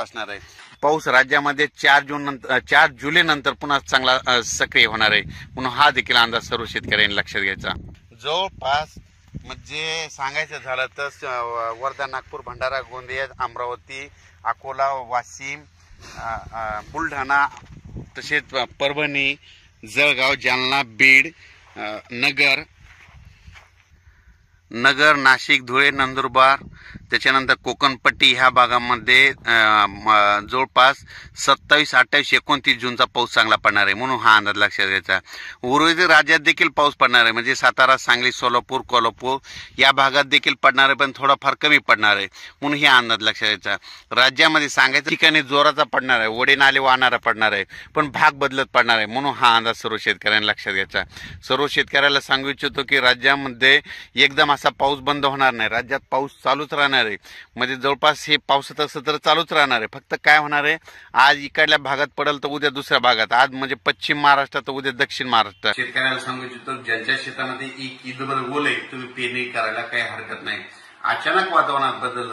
असणार आहे। पाऊस राज्यामध्ये 4 जुलै नंतर पुन्हा चांगला सक्रिय होणार आहे, म्हणून हा देखील अंदाज सर्व शेतकऱ्यांनी लक्षात घ्यायचा। जवळपास म्हणजे सांगायचं झालं तर वर्धा, नागपूर, भंडारा, गोंदिया, अमरावती, अकोला, वाशिम, बुलढाणा, तसेच परभणी, जळगाव, जालना, बीड, नगर, नाशिक, धुळे, नंदुरबार, त्याच्यानंतर कोकणपट्टी ह्या भागामध्ये जवळपास 27, 28, 29 जूनचा पाऊस चांगला पडणार आहे, म्हणून हा अंदाज लक्षात घ्यायचा। उर्वरित राज्यात देखील पाऊस पडणार आहे, म्हणजे सातारा, सांगली, सोलापूर, कोल्हापूर या भागात देखील पडणार आहे, पण थोडाफार कमी पडणार आहे, म्हणून हे अंदाज लक्षात घ्यायचा। राज्यामध्ये सांगायचं ठिकाणी जोराचा पडणार आहे, ओढे नाले वाहणारा पडणार आहे, पण भाग बदलत पडणार आहे, म्हणून हा अंदाज सर्व शेतकऱ्यांनी लक्षात घ्यायचा। सर्व शेतकऱ्याला सांगू इच्छितो की राज्यामध्ये एकदम असा पाऊस बंद होणार नाही, राज्यात पाऊस चालूच राहणार आहे, म्हणजे जवळपास हे पावसाचं सत्र चालूच राहणार आहे। फक्त काय होणार आहे, आज इकडल्या भागात पडेल तर उद्या दुसऱ्या भागात, आज म्हणजे पश्चिम महाराष्ट्रात तर उद्या दक्षिण महाराष्ट्रात। शेतकऱ्याला सांगू इच्छितो ज्यांच्या शेतामध्ये ईदभर ओले तुम्ही पेरणी करायला काही हरकत नाही। अचानक वातावरणात बदल झाला